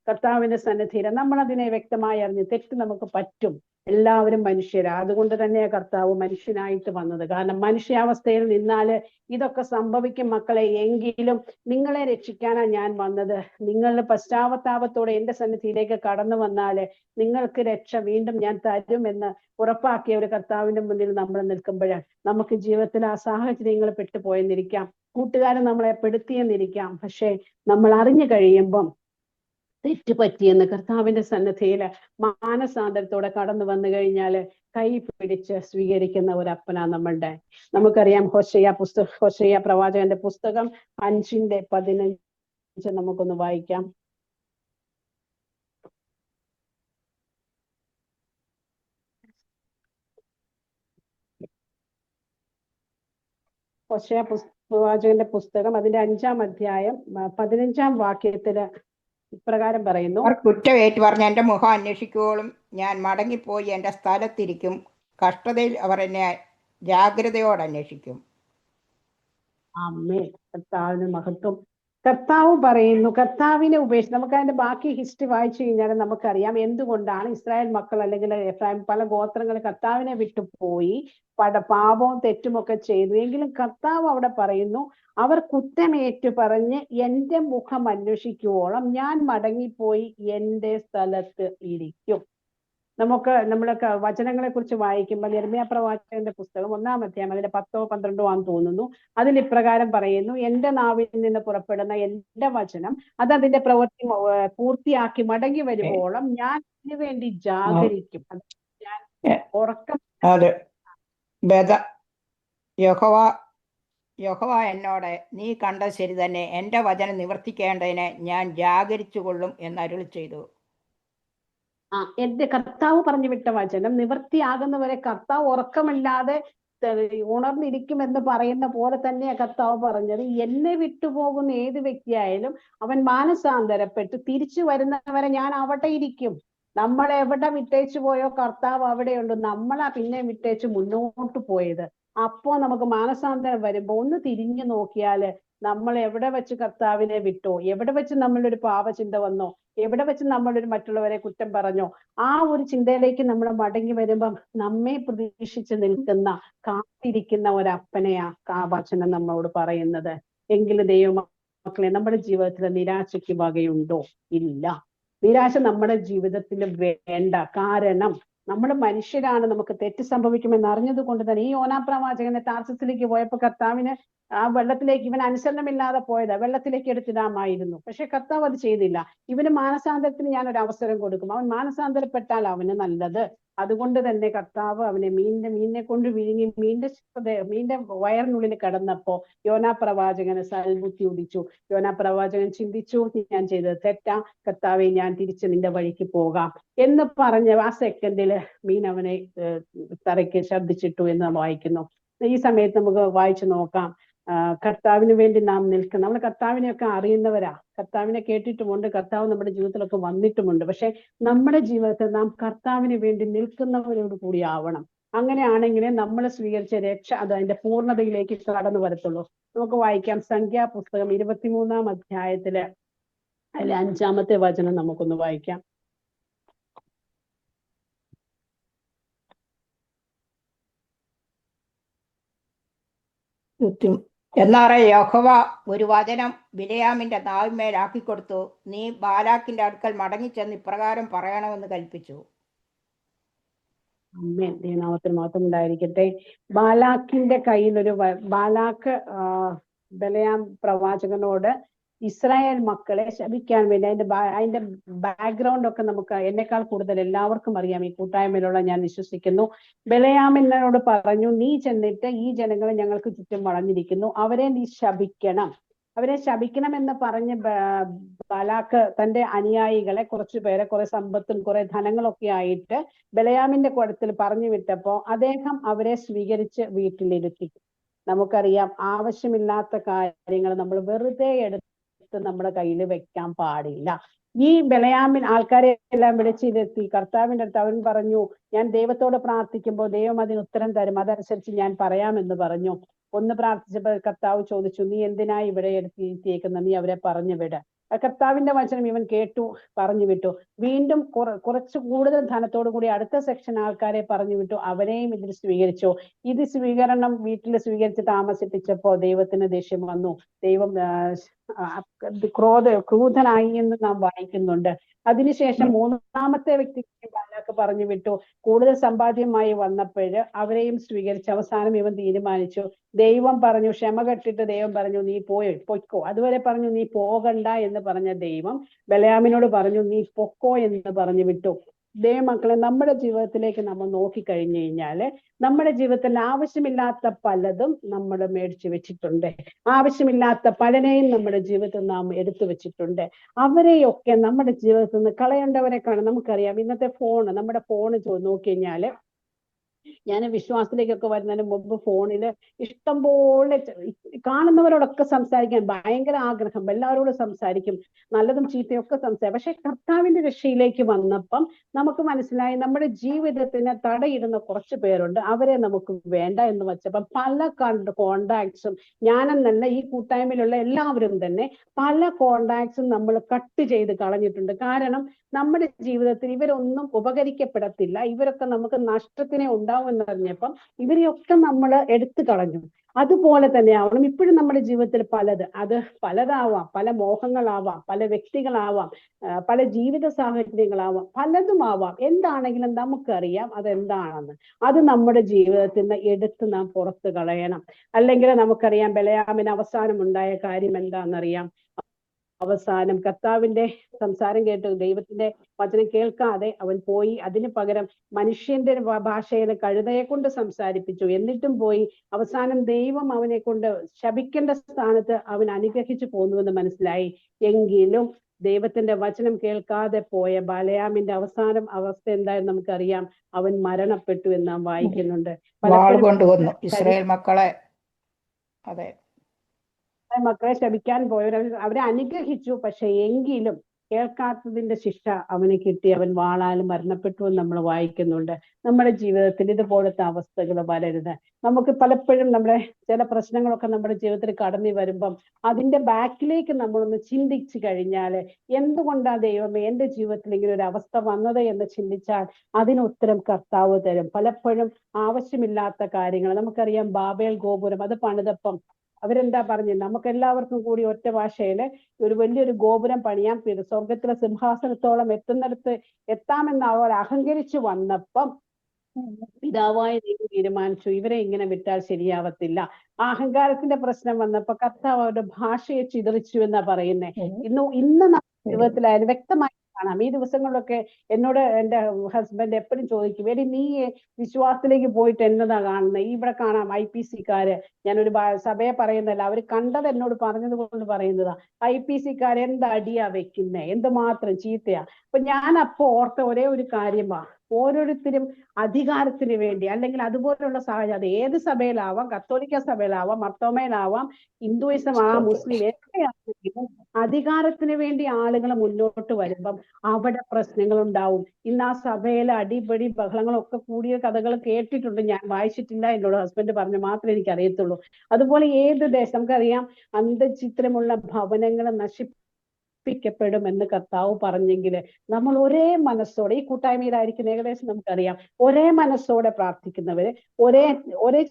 കർത്താവിന്റെ സന്നിധിയിൽ നമ്മൾ അതിനെ വ്യക്തമായി അറിഞ്ഞു, തെറ്റ് നമുക്ക് പറ്റും, എല്ലാവരും മനുഷ്യരാ. അതുകൊണ്ട് തന്നെയാ കർത്താവ് മനുഷ്യനായിട്ട് വന്നത്. കാരണം മനുഷ്യാവസ്ഥയിൽ നിന്നാല് ഇതൊക്കെ സംഭവിക്കും മക്കളെ. എങ്കിലും നിങ്ങളെ രക്ഷിക്കാനാണ് ഞാൻ വന്നത്. നിങ്ങളുടെ പശ്ചാത്താപത്തോടെ എന്റെ സന്നിധിയിലേക്ക് കടന്നു വന്നാല് നിങ്ങൾക്ക് രക്ഷ വീണ്ടും ഞാൻ തരുമെന്ന് ഉറപ്പാക്കിയ ഒരു കർത്താവിന്റെ മുന്നിൽ നമ്മൾ നിൽക്കുമ്പോഴാണ് നമുക്ക് ജീവിതത്തിൽ ആ സാഹചര്യങ്ങൾ പെട്ടുപോയെന്നിരിക്കാം, കൂട്ടുകാരൻ നമ്മളെ പെടുത്തിയെന്നിരിക്കാം. പക്ഷെ നമ്മൾ അറിഞ്ഞു കഴിയുമ്പം തെറ്റുപറ്റിയെന്ന് കർത്താവിന്റെ സന്നിധിയിൽ മാനസാന്തരത്തോടെ കടന്നു വന്നു കഴിഞ്ഞാല് കൈ പിടിച്ച് സ്വീകരിക്കുന്ന ഒരു അപ്പനാ നമ്മളുടെ. നമുക്കറിയാം ഹോശയ്യ പ്രവാചകന്റെ പുസ്തകം 5:15 നമുക്കൊന്ന് വായിക്കാം. ഹോശയ്യ പ്രവാചകന്റെ പുസ്തകം അതിന്റെ 5-ാം അധ്യായം 15-ാം വാക്യത്തില് ഇപ്രകാരം പറയുന്നു: അവർ കുറ്റമേറ്റു പറഞ്ഞ് എൻ്റെ മുഖം അന്വേഷിക്കുവോളും ഞാൻ മടങ്ങിപ്പോയി എൻ്റെ സ്ഥലത്തിരിക്കും. കഷ്ടതയിൽ അവർ എന്നെ ജാഗ്രതയോടെ അന്വേഷിക്കും. ആമേൻ. കർത്താവിന് മഹത്വം. കർത്താവ് പറയുന്നു, കർത്താവിനെ ഉപേക്ഷിച്ച്, നമുക്ക് അതിന്റെ ബാക്കി ഹിസ്റ്ററി വായിച്ചു കഴിഞ്ഞാൽ നമുക്കറിയാം എന്തുകൊണ്ടാണ് ഇസ്രായേൽ മക്കൾ, അല്ലെങ്കിൽ എഫ്രൈം പല ഗോത്രങ്ങൾ കർത്താവിനെ വിട്ടുപോയി പാപവും തെറ്റുമൊക്കെ ചെയ്തു. എങ്കിലും കർത്താവ് അവിടെ പറയുന്നു, അവർ കുറ്റമേറ്റു പറഞ്ഞ് എൻ്റെ മുഖം അന്വേഷിക്കുവോളം ഞാൻ മടങ്ങിപ്പോയി എൻ്റെ സ്ഥലത്ത് ഇരിക്കും. നമ്മളൊക്കെ വചനങ്ങളെ കുറിച്ച് വായിക്കുമ്പോൾ യിരെമ്യാ പ്രവാചകന്റെ പുസ്തകം 1-ാം അധ്യായം അതിന്റെ 10-12 ആണെന്ന് തോന്നുന്നു. അതിൽ ഇപ്രകാരം പറയുന്നു: എൻ്റെ നാവിൽ നിന്ന് പുറപ്പെടുന്ന എൻ്റെ വചനം അത് അതിന്റെ പ്രവൃത്തി പൂർത്തിയാക്കി മടങ്ങി വരുവോളം ഞാൻ ഇതിനു വേണ്ടി ജാഗരിക്കും. ഞാൻ ഉറക്കം യഹോവ യഹോവ എന്നോട്, നീ കണ്ടത് ശരി തന്നെ, എൻ്റെ വചനം നിവർത്തിക്കേണ്ടതിന് ഞാൻ ജാഗരിച്ചുകൊള്ളും എന്നരുളി ചെയ്തു. എന്റെ കർത്താവ് പറഞ്ഞു വിട്ട വചനം നിവൃത്തിയാകുന്നവരെ കർത്താവ് ഉറക്കമില്ലാതെ ഉണർന്നിരിക്കുമെന്ന് പറയുന്ന പോലെ തന്നെയാ കർത്താവ് പറഞ്ഞത്. എന്നെ വിട്ടുപോകുന്ന ഏത് വ്യക്തിയായാലും അവൻ മാനസാന്തരപ്പെട്ട് തിരിച്ചു വരുന്നവരെ ഞാൻ അവിടെ ഇരിക്കും. നമ്മൾ എവിടെ വിട്ടേച്ചു പോയോ കർത്താവ് അവിടെയുണ്ട്. നമ്മളാ പിന്നെ വിട്ടേച്ച് മുന്നോട്ട് പോയത്. അപ്പോ നമുക്ക് മാനസാന്തരം വരുമ്പോ ഒന്ന് തിരിഞ്ഞു നോക്കിയാല് നമ്മൾ എവിടെ വെച്ച് കർത്താവിനെ വിട്ടോ, എവിടെ വെച്ച് നമ്മളൊരു പാപചിന്ത വന്നോ, എവിടെ വെച്ച് നമ്മളൊരു മറ്റുള്ളവരെ കുറ്റം പറഞ്ഞോ, ആ ഒരു ചിന്തയിലേക്ക് നമ്മൾ മടങ്ങി വരുമ്പം നമ്മെ പ്രതീക്ഷിച്ച് നിൽക്കുന്ന കാത്തിരിക്കുന്ന ഒരപ്പനെയാ ആ വചനം നമ്മളോട് പറയുന്നത്. എങ്കിലും ദൈവമക്കളെ, നമ്മുടെ ജീവിതത്തിൽ നിരാശയ്ക്ക് വകയുണ്ടോ? ഇല്ല. നിരാശ നമ്മുടെ ജീവിതത്തിൽ വേണ്ട. കാരണം നമ്മൾ മനുഷ്യരാണ്, നമുക്ക് തെറ്റ് സംഭവിക്കുമെന്ന് അറിഞ്ഞത് കൊണ്ട് തന്നെ ഈ യോനാ പ്രവാചകനെ താർസസിലേക്ക് പോയപ്പോ കർത്താവിന് ആ വെള്ളത്തിലേക്ക് ഇവൻ അനുസരണമില്ലാതെ പോയതാ, വെള്ളത്തിലേക്ക് എടുത്തിടാമായിരുന്നു. പക്ഷെ കർത്താവ് അത് ചെയ്തില്ല. ഇവന് മാനസാന്തരത്തിന് ഞാൻ ഒരു അവസരം കൊടുക്കും, അവൻ മാനസാന്തരപ്പെട്ടാൽ അവന് നല്ലത്. അതുകൊണ്ട് തന്നെ കർത്താവ് അവനെ മീനിനെ കൊണ്ട് വിഴുങ്ങി മീന്റെ വയറിനുള്ളിൽ കിടന്നപ്പോ യോനാ പ്രവാചകന് സൽബുദ്ധി ഉദിച്ചു. യോനാ പ്രവാചകൻ ചിന്തിച്ചു, ഞാൻ ചെയ്തത് തെറ്റാ, കർത്താവെ ഞാൻ തിരിച്ച് നിന്റെ വഴിക്ക് പോകാം എന്ന് പറഞ്ഞ ആ സെക്കൻഡില് മീൻ അവനെ തറയ്ക്ക് ശബ്ദിച്ചിട്ടു എന്ന് വായിക്കുന്നു. ഈ സമയത്ത് നമുക്ക് വായിച്ചു നോക്കാം. കർത്താവിന് വേണ്ടി നാം നിൽക്കണം. നമ്മൾ കർത്താവിനെയൊക്കെ അറിയുന്നവരാ, കർത്താവിനെ കേട്ടിട്ടുമുണ്ട്, കർത്താവ് നമ്മുടെ ജീവിതത്തിലൊക്കെ വന്നിട്ടുമുണ്ട്. പക്ഷെ നമ്മുടെ ജീവിതത്തിൽ നാം കർത്താവിന് വേണ്ടി നിൽക്കുന്നവരോട് കൂടി ആവണം. അങ്ങനെയാണെങ്കിലേ നമ്മൾ സ്വീകരിച്ച രക്ഷ അത് അതിന്റെ പൂർണ്ണതയിലേക്ക് കടന്നു വരത്തുള്ളൂ. നമുക്ക് വായിക്കാം സംഖ്യാപുസ്തകം 23-ാം അധ്യായത്തില് അതിലെ 5-ാമത്തെ വചനം നമുക്കൊന്ന് വായിക്കാം. എന്നാറേ യഹോവ ഒരു വചനം ബിലെയാമിന്റെ നാവിന്മേലാക്കിക്കൊടുത്തു. നീ ബാലാക്കിന്റെ അടുക്കൽ മടങ്ങിച്ചെന്ന് ഇപ്രകാരം പറയണമെന്ന് കൽപ്പിച്ചു. അമ്മേൻ, ദൈവനാമത്തിന് മാത്രം ഉണ്ടായിരിക്കട്ടെ. ബാലാക്കിന്റെ കയ്യിൽ ബാലാക്ക് ബിലെയാം പ്രവാചകനോട് ഇസ്രായേൽ മക്കളെ ശപിക്കാൻ വേണ്ടി അതിന്റെ ബാക്ക്ഗ്രൗണ്ട് ഒക്കെ നമുക്ക് എന്നെക്കാൾ കൂടുതൽ എല്ലാവർക്കും അറിയാം, ഈ കൂട്ടായ്മയിലുള്ള ഞാൻ വിശ്വസിക്കുന്നു. ബിലെയാമിനോട് പറഞ്ഞു, നീ ചെന്നിട്ട് ഈ ജനങ്ങളെ ഞങ്ങൾക്ക് ചുറ്റും വളഞ്ഞിരിക്കുന്നു, അവരെ നീ ശപിക്കണം. അവരെ ശപിക്കണം എന്ന് പറഞ്ഞ് ബാലാക്ക് തന്റെ അനുയായികളെ കുറച്ചുപേരെ കുറെ സമ്പത്തും കുറെ ധനങ്ങളൊക്കെ ആയിട്ട് ബിലെയാമിന്റെ കുടത്തിൽ പറഞ്ഞു വിട്ടപ്പോ അദ്ദേഹം അവരെ സ്വീകരിച്ച് വീട്ടിലിരുത്തി. നമുക്കറിയാം, ആവശ്യമില്ലാത്ത കാര്യങ്ങൾ നമ്മൾ വെറുതെ എടുത്ത് നമ്മുടെ കയ്യിൽ വെക്കാൻ പാടില്ല. ഈ ബിലെയാമിൻ ആൾക്കാരെ എല്ലാം വിളിച്ചിരുത്തി കർത്താവിന്റെ അടുത്ത് അവൻ പറഞ്ഞു, ഞാൻ ദൈവത്തോട് പ്രാർത്ഥിക്കുമ്പോൾ ദൈവം അതിന് ഉത്തരം തരും, അതനുസരിച്ച് ഞാൻ പറയാമെന്ന് പറഞ്ഞു. ഒന്ന് പ്രാർത്ഥിച്ചപ്പോൾ കർത്താവ് ചോദിച്ചു, നീ എന്തിനാ ഇവിടെ എടുത്തിരിക്കുന്നത്, നീ അവരെ പറഞ്ഞു വിട്. കർത്താവിന്റെ വചനം ഇവൻ കേട്ടു, പറഞ്ഞു വിട്ടു. വീണ്ടും കുറച്ച് കൂടുതൽ ധനത്തോടു കൂടി അടുത്ത സെക്ഷൻ ആൾക്കാരെ പറഞ്ഞു വിട്ടു, അവരെയും ഇതിൽ സ്വീകരിച്ചു. ഇത് സ്വീകരണം വീട്ടിൽ സ്വീകരിച്ച് താമസിപ്പിച്ചപ്പോ ദൈവത്തിന് ദേഷ്യം വന്നു. ദൈവം ക്രൂധനായി എന്ന് നാം വായിക്കുന്നുണ്ട്. അതിനുശേഷം 3-ാമത്തെ വ്യക്തിക്ക് ബാലാക്ക് പറഞ്ഞു വിട്ടു. കൂടുതൽ സമ്പാദ്യമായി വന്നപ്പോൾ അവരെയും സ്വീകരിച്ച് അവസാനം ഇവൻ തീരുമാനിച്ചു, ദൈവം പറഞ്ഞു, ക്ഷമ കെട്ടിട്ട് ദൈവം പറഞ്ഞു, നീ പൊയ്ക്കോ. അതുവരെ പറഞ്ഞു നീ പോകണ്ട എന്ന് പറഞ്ഞ ദൈവം ബിലെയാമിനോട് പറഞ്ഞു, നീ പൊക്കോ എന്ന് പറഞ്ഞു വിട്ടു. ദൈവമക്കളെ, നമ്മുടെ ജീവിതത്തിലേക്ക് നമ്മൾ നോക്കിക്കഴിഞ്ഞു കഴിഞ്ഞാല് നമ്മുടെ ജീവിതത്തിൽ ആവശ്യമില്ലാത്ത പലതും നമ്മൾ മേടിച്ചു വെച്ചിട്ടുണ്ട്. ആവശ്യമില്ലാത്ത പലരെയും നമ്മുടെ ജീവിതത്തിൽ നാം എടുത്തു വെച്ചിട്ടുണ്ട്. അവരെയൊക്കെ നമ്മുടെ ജീവിതത്തിൽ നിന്ന് കളയേണ്ടവരെ കാണും. നമുക്കറിയാം, ഇന്നത്തെ നമ്മുടെ ഫോണ് നോക്കി കഴിഞ്ഞാല്, ഞാൻ വിശ്വാസത്തിലേക്കൊക്കെ വരുന്നതിന് മുമ്പ് ഫോണില് ഇഷ്ടംപോലെ കാണുന്നവരോടൊക്കെ സംസാരിക്കാൻ ഭയങ്കര ആഗ്രഹം, എല്ലാവരോടും സംസാരിക്കും, നല്ലതും ചീത്തയൊക്കെ സംസാരിക്കും. പക്ഷെ കർത്താവിന്റെ രക്ഷയിലേക്ക് വന്നപ്പം നമുക്ക് മനസ്സിലായി, നമ്മുടെ ജീവിതത്തിന് തടയിടുന്ന കുറച്ച് പേരുണ്ട്, അവരെ നമുക്ക് വേണ്ട എന്ന് വെച്ചപ്പം പല കോണ്ടാക്ട്സും, ഞാനെന്നല്ല ഈ കൂട്ടായ്മയിലുള്ള എല്ലാവരും തന്നെ പല കോണ്ടാക്ട്സും നമ്മൾ കട്ട് ചെയ്ത് കളഞ്ഞിട്ടുണ്ട്. കാരണം നമ്മുടെ ജീവിതത്തിൽ ഇവരൊന്നും ഉപകരിക്കപ്പെടത്തില്ല, ഇവരൊക്കെ നമുക്ക് നഷ്ടത്തിനെ ഉണ്ടാവുമെന്ന് അറിഞ്ഞപ്പം ഇവരെയൊക്കെ നമ്മൾ എടുത്തു കളഞ്ഞു. അതുപോലെ തന്നെ ആവണം ഇപ്പോഴും നമ്മുടെ ജീവിതത്തിൽ അത് പലതാവാം, പല മോഹങ്ങളാവാം, പല വ്യക്തികളാവാം, പല ജീവിത സാഹചര്യങ്ങളാവാം, പലതുമാവാം. എന്താണെങ്കിലും നമുക്കറിയാം അതെന്താണെന്ന്. അത് നമ്മുടെ ജീവിതത്തിൽ നിന്ന് എടുത്ത് നാം പുറത്ത് കളയണം. അല്ലെങ്കിൽ നമുക്കറിയാം, ബിലെയാമിന് അവസാനം ഉണ്ടായ കാര്യം എന്താണെന്നറിയാം. അവസാനം കർത്താവിന്റെ സംസാരം കേട്ട് ദൈവത്തിന്റെ വചനം കേൾക്കാതെ അവൻ പോയി. അതിന് പകരം മനുഷ്യന്റെ ഭാഷയിൽ കഴുതയെ കൊണ്ട് സംസാരിപ്പിച്ചു. എന്നിട്ടും പോയി. അവസാനം ദൈവം അവനെ കൊണ്ട് ശപിക്കേണ്ട സ്ഥാനത്ത് അവൻ അനുഗ്രഹിച്ചു പോന്നുവെന്ന് മനസ്സിലായി. എങ്കിലും ദൈവത്തിന്റെ വചനം കേൾക്കാതെ പോയ ബലയാമിന്റെ അവസാനം അവസ്ഥ എന്തായെന്ന് നമുക്കറിയാം. അവൻ മരണപ്പെട്ടു എന്ന് നാം വായിക്കുന്നുണ്ട്. വാൾ കൊണ്ടുവന്നു ഇസ്രായേൽ മക്കളെ. അതെ, മക്കളെ ശപിക്കാൻ പോയവർ അവരെ അനുഗ്രഹിച്ചു. പക്ഷെ എങ്കിലും കേൾക്കാത്തതിന്റെ ശിക്ഷ അവന് കിട്ടി. അവൻ വാളാലും മരണപ്പെട്ടു എന്ന് നമ്മൾ വായിക്കുന്നുണ്ട്. നമ്മുടെ ജീവിതത്തിൽ ഇതുപോലത്തെ അവസ്ഥകൾ വരരുത്. നമുക്ക് പലപ്പോഴും നമ്മുടെ ചില പ്രശ്നങ്ങളൊക്കെ നമ്മുടെ ജീവിതത്തിൽ കടന്നു വരുമ്പം അതിന്റെ ബാക്കിലേക്ക് നമ്മളൊന്ന് ചിന്തിച്ചു കഴിഞ്ഞാൽ എന്തുകൊണ്ടാ ദൈവമേ എന്റെ ജീവിതത്തിൽ ഇങ്ങനെ ഒരു അവസ്ഥ വന്നത് എന്ന് ചിന്തിച്ചാൽ അതിന് ഉത്തരം കർത്താവ് തരും. പലപ്പോഴും ആവശ്യമില്ലാത്ത കാര്യങ്ങൾ നമുക്കറിയാം. ബാബേൽ ഗോപുരം അത് പണിതപ്പം അവരെന്താ പറഞ്ഞു, നമുക്ക് എല്ലാവർക്കും കൂടി ഒറ്റ ഭാഷയില് ഒരു വലിയൊരു ഗോപുരം പണിയാൻ സ്വർഗത്തിലെ സിംഹാസനത്തോളം എത്തുന്നിടത്ത് എത്താമെന്ന് അവർ അഹങ്കരിച്ചു വന്നപ്പം പിതാവായ ദൈവം തീരുമാനിച്ചു ഇവരെ ഇങ്ങനെ വിട്ടാൽ ശരിയാവത്തില്ല. ആ അഹങ്കാരത്തിന്റെ പ്രശ്നം വന്നപ്പോ കർത്താവ് അവരുടെ ഭാഷയെ ചിതറിച്ചു എന്നാ പറയുന്നേ. ഇന്ന് നമ്മുടെ ജീവിതത്തിലായാലും വ്യക്തമായി കാണാം. ഈ ദിവസങ്ങളിലൊക്കെ എന്നോട് എൻ്റെ ഹസ്ബൻഡ് എപ്പോഴും ചോദിക്കും, എടി നീ വിശ്വാസത്തിലേക്ക് പോയിട്ട് എന്നതാ കാണുന്നത്? ഇവിടെ കാണാം IPC-ക്കാര്, ഞാനൊരു സഭയെ പറയുന്നതല്ല, അവർ കണ്ടത് എന്നോട് പറഞ്ഞത് കൊണ്ട് പറയുന്നതാ. IPC-ക്കാര് എന്ത് അടിയാ വെക്കുന്നേ, എന്തുമാത്രം ചീത്തയാ. അപ്പൊ ഞാൻ അപ്പോ ഓർത്ത ഒരേ ഒരു കാര്യമാ, ഓരോരുത്തരും അധികാരത്തിന് വേണ്ടി അല്ലെങ്കിൽ അതുപോലുള്ള സാഹചര്യം, അത് ഏത് സഭയിലാവാം, കത്തോലിക്ക സഭയിലാവാം, മർത്തോമയിലാവാം, ഹിന്ദുയിസം മുസ്ലിം എത്രയാണെങ്കിലും അധികാരത്തിന് വേണ്ടി ആളുകൾ മുന്നോട്ട് വരുമ്പം അവിടെ പ്രശ്നങ്ങൾ ഉണ്ടാവും. ഇന്ന് ആ സഭയിലെ അടിപൊളി ബഹളങ്ങളൊക്കെ കൂടിയ കഥകൾ കേട്ടിട്ടുണ്ട്. ഞാൻ വായിച്ചിട്ടില്ല, എന്നോട് ഹസ്ബൻഡ് പറഞ്ഞ മാത്രമേ എനിക്ക് അറിയത്തുള്ളൂ. അതുപോലെ ഏത് ദേശം നമുക്കറിയാം, അന്തചിത്രമുള്ള ഭവനങ്ങൾ നശിപ്പിക്കപ്പെടും എന്ന് കർത്താവ് പറഞ്ഞെങ്കിൽ നമ്മൾ ഒരേ മനസ്സോടെ, ഈ കൂട്ടായ്മയിലായിരിക്കും ഏകദേശം നമുക്കറിയാം, ഒരേ മനസ്സോടെ പ്രാർത്ഥിക്കുന്നവര്, ഒരേ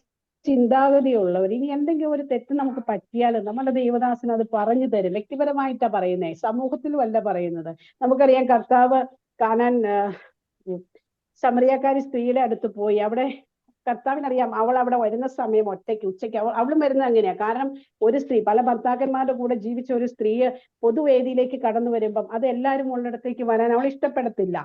ചിന്താഗതിയുള്ളവർ, ഇനി എന്തെങ്കിലും ഒരു തെറ്റ് നമുക്ക് പറ്റിയാലും നമ്മുടെ ദൈവദാസൻ അത് പറഞ്ഞു തരും. വ്യക്തിപരമായിട്ടാ പറയുന്നേ, സമൂഹത്തിലും അല്ല പറയുന്നത്. നമുക്കറിയാം കർത്താവ് കാണാൻ സമറിയാക്കാരി സ്ത്രീയുടെ അടുത്ത് പോയി. അവിടെ കർത്താവിനറിയാം അവൾ അവിടെ വരുന്ന സമയം ഒറ്റയ്ക്ക് ഉച്ചയ്ക്ക് അവളും വരുന്നത് അങ്ങനെയാ. കാരണം ഒരു സ്ത്രീ പല ഭർത്താക്കന്മാരുടെ കൂടെ ജീവിച്ച ഒരു സ്ത്രീ പൊതുവേദിയിലേക്ക് കടന്നു വരുമ്പം അത് എല്ലാവരും ഉള്ളിടത്തേക്ക് വരാൻ അവൾ ഇഷ്ടപ്പെടത്തില്ല.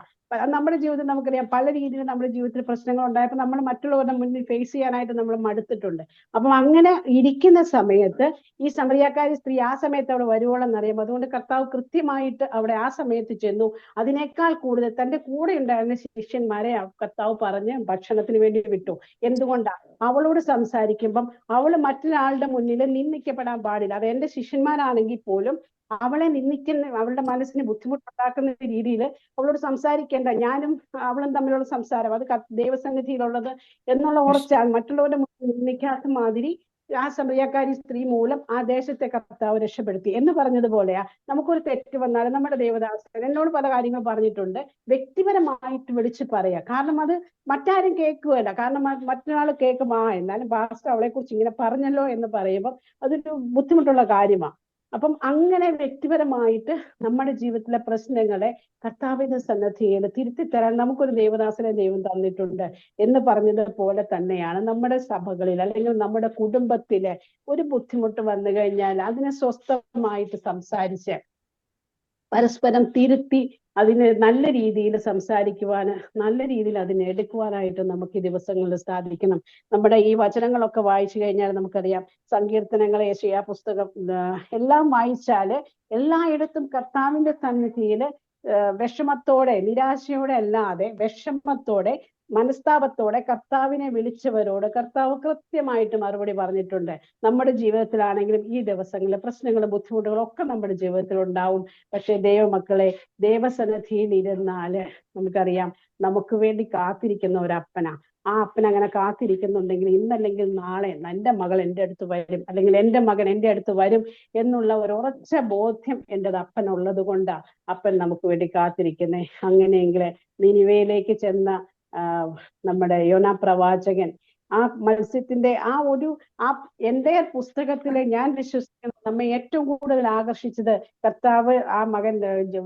നമ്മുടെ ജീവിതത്തിൽ നമുക്കറിയാം പല രീതിയിൽ നമ്മുടെ ജീവിതത്തിൽ പ്രശ്നങ്ങൾ ഉണ്ടായപ്പോൾ നമ്മൾ മറ്റുള്ളവരുടെ മുന്നിൽ ഫേസ് ചെയ്യാനായിട്ട് നമ്മൾ മടുത്തിട്ടുണ്ട്. അപ്പം അങ്ങനെ ഇരിക്കുന്ന സമയത്ത് ഈ സമറിയാക്കാരി സ്ത്രീ ആ സമയത്ത് അവിടെ വരുവോളെന്ന് അറിയാം. അതുകൊണ്ട് കർത്താവ് കൃത്യമായിട്ട് അവിടെ ആ സമയത്ത് ചെന്നു. അതിനേക്കാൾ കൂടുതൽ തന്റെ കൂടെ ഉണ്ടായിരുന്ന ശിഷ്യന്മാരെ കർത്താവ് പറഞ്ഞ് ഭക്ഷണത്തിന് വേണ്ടി വിട്ടു. എന്തുകൊണ്ടാ? അവളോട് സംസാരിക്കുമ്പം അവള് മറ്റൊരാളുടെ മുന്നിൽ നിന്ദിക്കപ്പെടാൻ പാടില്ല. അത് എന്റെ ശിഷ്യന്മാരാണെങ്കിൽ പോലും അവളെ നിന്ദിക്കുന്ന, അവളുടെ മനസ്സിന് ബുദ്ധിമുട്ടുണ്ടാക്കുന്ന രീതിയിൽ അവളോട് സംസാരിക്കേണ്ട. ഞാനും അവളും തമ്മിലുള്ള സംസാരം അത് ദൈവസന്നിധിയിലുള്ളത് എന്നുള്ള ഉറച്ച മറ്റുള്ളവരുടെ മുന്നിൽ നിന്ദിക്കാത്ത മാതിരി ആ സമറിയാക്കാരി സ്ത്രീ മൂലം ആ ദേശത്തെ കർത്താവ് രക്ഷപ്പെടുത്തി എന്ന് പറഞ്ഞതുപോലെയാ. നമുക്കൊരു തെറ്റ് വന്നാലും നമ്മുടെ ദേവദാസൻ എന്നോട് പല കാര്യങ്ങൾ പറഞ്ഞിട്ടുണ്ട്, വ്യക്തിപരമായിട്ട് വിളിച്ച് പറയാ. കാരണം അത് മറ്റാരും കേൾക്കുകയല്ല. കാരണം മറ്റൊരാൾ കേൾക്കും, എന്നാലും പാസ്റ്റർ അവളെ കുറിച്ച് ഇങ്ങനെ പറഞ്ഞല്ലോ എന്ന് പറയുമ്പോൾ അതൊരു ബുദ്ധിമുട്ടുള്ള കാര്യമാണ്. അപ്പം അങ്ങനെ വ്യക്തിപരമായിട്ട് നമ്മുടെ ജീവിതത്തിലെ പ്രശ്നങ്ങളെ കർത്താവിന്റെ സന്നദ്ധിയിൽ തിരുത്തിത്തരാൻ നമുക്കൊരു ദേവദാസനെ ദൈവം തന്നിട്ടുണ്ട് എന്ന് പറഞ്ഞതുപോലെ തന്നെയാണ് നമ്മുടെ സഭകളിൽ അല്ലെങ്കിൽ നമ്മുടെ കുടുംബത്തില് ഒരു ബുദ്ധിമുട്ട് വന്നു കഴിഞ്ഞാൽ അതിനെ സ്വസ്ഥമായിട്ട് സംസാരിച്ച് പരസ്പരം തിരുത്തി അതിന് നല്ല രീതിയിൽ സംസാരിക്കുവാന്, നല്ല രീതിയിൽ അതിനെ എടുക്കുവാനായിട്ട് നമുക്ക് ഈ ദിവസങ്ങളിൽ സാധിക്കണം. നമ്മുടെ ഈ വചനങ്ങളൊക്കെ വായിച്ചു കഴിഞ്ഞാൽ നമുക്കറിയാം, സങ്കീർത്തനങ്ങൾ, യെശയ്യാ പുസ്തകം എല്ലാം വായിച്ചാല് എല്ലായിടത്തും കർത്താവിന്റെ സന്നിധിയില് വിഷമത്തോടെ, നിരാശയോടെ അല്ലാതെ വിഷമത്തോടെ, മനസ്താപത്തോടെ കർത്താവിനെ വിളിച്ചവരോട് കർത്താവ് കൃത്യമായിട്ട് മറുപടി പറഞ്ഞിട്ടുണ്ട്. നമ്മുടെ ജീവിതത്തിലാണെങ്കിലും ഈ ദിവസങ്ങളിൽ പ്രശ്നങ്ങളും ബുദ്ധിമുട്ടുകളും ഒക്കെ നമ്മുടെ ജീവിതത്തിൽ ഉണ്ടാവും. പക്ഷെ ദൈവമക്കളെ, ദൈവസന്നിധിയിൽ ഇരുന്നാല് നമുക്കറിയാം നമുക്ക് വേണ്ടി കാത്തിരിക്കുന്ന ഒരു അപ്പനാ. ആ അപ്പൻ അങ്ങനെ കാത്തിരിക്കുന്നുണ്ടെങ്കിൽ ഇന്നല്ലെങ്കിൽ നാളെ എൻ്റെ മകൾ എൻ്റെ അടുത്ത് വരും, അല്ലെങ്കിൽ എൻ്റെ മകൻ എൻ്റെ അടുത്ത് വരും എന്നുള്ള ഒരു ഉറച്ച ബോധ്യം എൻ്റെ അപ്പനുള്ളത് കൊണ്ടാ അപ്പൻ നമുക്ക് വേണ്ടി കാത്തിരിക്കുന്നേ. അങ്ങനെയെങ്കിൽ നിനിവയിലേക്ക് ചെന്ന നമ്മുടെ യോനാ പ്രവാചകൻ ആ മത്സ്യത്തിന്റെ എൻ്റെ പുസ്തകത്തിലെ ഞാൻ വിശ്വസിക്കുന്ന നമ്മെ ഏറ്റവും കൂടുതൽ ആകർഷിച്ചത് കർത്താവ് ആ മകൻ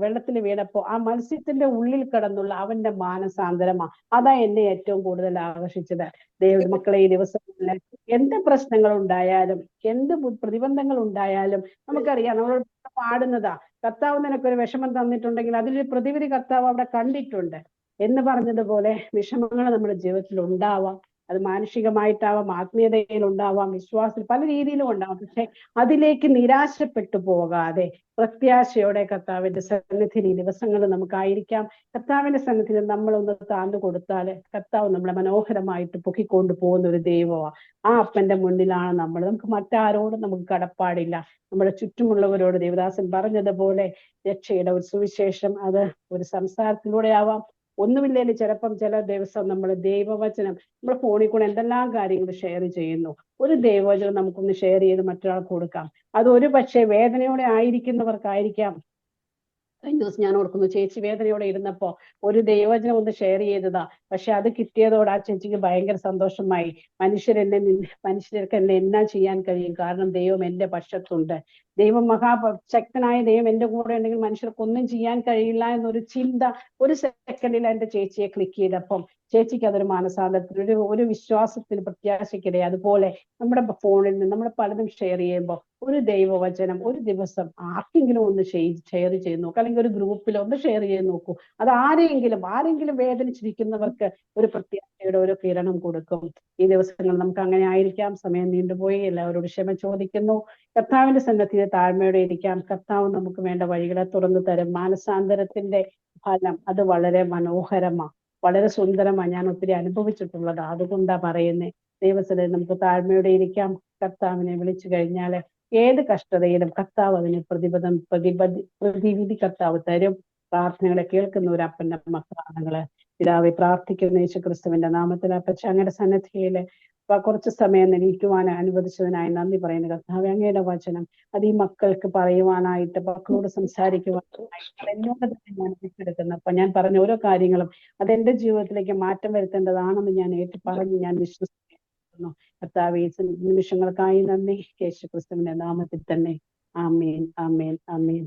വെള്ളത്തിൽ വീണപ്പോ ആ മത്സ്യത്തിന്റെ ഉള്ളിൽ കിടന്നുള്ള അവന്റെ മാനസാന്തരമാ. അതാ എന്നെ ഏറ്റവും കൂടുതൽ ആകർഷിച്ചത്. ദൈവമക്കളെ, ഈ ദിവസങ്ങളിൽ എന്ത് പ്രശ്നങ്ങൾ ഉണ്ടായാലും എന്ത് പ്രതിബന്ധങ്ങൾ ഉണ്ടായാലും നമുക്കറിയാം, നമ്മൾ പാടുന്നതാ, കർത്താവ് നിനക്കൊരു വിഷമം തന്നിട്ടുണ്ടെങ്കിൽ അതിലൊരു പ്രതിവിധി കർത്താവ് അവിടെ കണ്ടിട്ടുണ്ട് എന്ന് പറഞ്ഞതുപോലെ വിഷമങ്ങൾ നമ്മുടെ ജീവിതത്തിൽ ഉണ്ടാവാം. അത് മാനുഷികമായിട്ടാവാം, ആത്മീയതയിൽ ഉണ്ടാവാം, വിശ്വാസത്തിൽ പല രീതിയിലും ഉണ്ടാവാം. പക്ഷെ അതിലേക്ക് നിരാശപ്പെട്ടു പോകാതെ പ്രത്യാശയോടെ കർത്താവിന്റെ സന്നിധിയിൽ ഈ ദിവസങ്ങൾ നമുക്കായിരിക്കാം. കർത്താവിന്റെ സന്നിധിയിൽ നമ്മളൊന്ന് താഴ്ന്നു കൊടുത്താല് കർത്താവ് നമ്മളെ മനോഹരമായിട്ട് പൊക്കിക്കൊണ്ടു പോകുന്ന ഒരു ദൈവമാണ്. ആ അപ്പന്റെ മുന്നിലാണ് നമ്മൾ. നമുക്ക് മറ്റാരോടും നമുക്ക് കടപ്പാടില്ല. നമ്മുടെ ചുറ്റുമുള്ളവരോട് ദേവദാസൻ പറഞ്ഞതുപോലെ രക്ഷയുടെ ഒരു സുവിശേഷം അത് ഒരു സംസാരത്തിലൂടെ ആവാം. ഒന്നുമില്ലേലും ചിലപ്പം ചില ദിവസം നമ്മൾ ദൈവവചനം നമ്മൾ ഫോണിൽ കൂടെ എന്തെല്ലാം കാര്യങ്ങൾ ഷെയർ ചെയ്യുന്നു. ഒരു ദൈവവചനം നമുക്കൊന്ന് ഷെയർ ചെയ്ത് മറ്റൊരാൾക്ക് കൊടുക്കാം. അത് ഒരു പക്ഷേ വേദനയോടെ ആയിരിക്കുന്നവർക്കായിരിക്കാം. കഴിഞ്ഞ ദിവസം ഞാൻ ഓർക്കുന്നു, ചേച്ചി വേദനയോടെ ഇരുന്നപ്പോ ഒരു ദൈവവചനം ഒന്ന് ഷെയർ ചെയ്തതാ. പക്ഷെ അത് കിട്ടിയതോടെ ആ ചേച്ചിക്ക് ഭയങ്കര സന്തോഷമായി. മനുഷ്യർക്ക് എന്നെ എന്നാ ചെയ്യാൻ കഴിയും, കാരണം ദൈവം എന്റെ പക്ഷത്തുണ്ട്. ദൈവം ശക്തനായ ദൈവം എന്റെ കൂടെ ഉണ്ടെങ്കിൽ മനുഷ്യർക്കൊന്നും ചെയ്യാൻ കഴിയില്ല എന്നൊരു ചിന്ത ഒരു സെക്കൻഡിൽ എന്റെ ചേച്ചിയെ ക്ലിക്ക് ചെയ്തപ്പം ചേച്ചിക്ക് അതൊരു മാനസാന്തരത്തിന് ഒരു വിശ്വാസത്തിന് പ്രത്യാശയ്ക്കിടെ. അതുപോലെ നമ്മുടെ ഫോണിൽ നിന്ന് നമ്മൾ പലതും ഷെയർ ചെയ്യുമ്പോൾ ഒരു ദൈവവചനം ഒരു ദിവസം ആർക്കെങ്കിലും ഒന്ന് ഷെയർ ചെയ്ത് നോക്കുക, അല്ലെങ്കിൽ ഒരു ഗ്രൂപ്പിൽ ഒന്ന് ഷെയർ ചെയ്ത് നോക്കൂ. അത് ആരെങ്കിലും വേദനിച്ചിരിക്കുന്നവർക്ക് ഒരു പ്രത്യാശയുടെ ഒരു കിരണം കൊടുക്കും. ഈ ദിവസങ്ങൾ നമുക്ക് അങ്ങനെ ആയിരിക്കാം. സമയം നീണ്ടുപോയി. എല്ലാവരോടും ക്ഷമ ചോദിക്കുന്നു. കർത്താവിന്റെ സന്നിധിയിൽ താഴ്മയോടെ ഇരിക്കാം. കർത്താവ് നമുക്ക് വേണ്ട വഴികളെ തുറന്നു തരും. മാനസാന്തരത്തിന്റെ ഫലം അത് വളരെ മനോഹരമാണ്, വളരെ സുന്ദരമാണ്. ഞാൻ ഒത്തിരി അനുഭവിച്ചിട്ടുള്ളത്, അതുകൊണ്ടാ പറയുന്നേ. ദൈവസന്നിധിയിൽ നമുക്ക് താഴ്മയോടെ ഇരിക്കാം. കർത്താവിനെ വിളിച്ചു കഴിഞ്ഞാൽ ഏത് കഷ്ടതയിലും കർത്താവ് അതിന് പ്രതിവിധി കർത്താവ് തരും. പ്രാർത്ഥനകളെ കേൾക്കുന്ന ഒരു അപ്പന്റെ മക്കളാണ് നിങ്ങള്. പിതാവെ, പ്രാർത്ഥിക്കുന്ന യേശുക്രിസ്തുവിന്റെ നാമത്തിൽ അപ്പച്ച അങ്ങയുടെ സന്നിധിയില് കുറച്ച് സമയം നിൽക്കുവാൻ അനുവദിച്ചതിനായി നന്ദി പറയുന്നു കർത്താവെ. അങ്ങയുടെ വചനം അത് ഈ മക്കൾക്ക് പറയുവാനായിട്ട്, മക്കളോട് സംസാരിക്കുവാനായിട്ട് എന്നോട് തന്നെ ഞാൻ ഏറ്റെടുക്കുന്നു. അപ്പൊ ഞാൻ പറഞ്ഞ ഓരോ കാര്യങ്ങളും അതെന്റെ ജീവിതത്തിലേക്ക് മാറ്റം വരുത്തേണ്ടതാണെന്ന് ഞാൻ പറഞ്ഞു ഞാൻ വിശ്വസിക്കുന്നു. കർത്താവെ, നിമിഷങ്ങൾക്കായി നന്ദി. യേശുക്രിസ്തുവിന്റെ നാമത്തിൽ തന്നെ. ആമേൻ, ആമേൻ, ആമേൻ.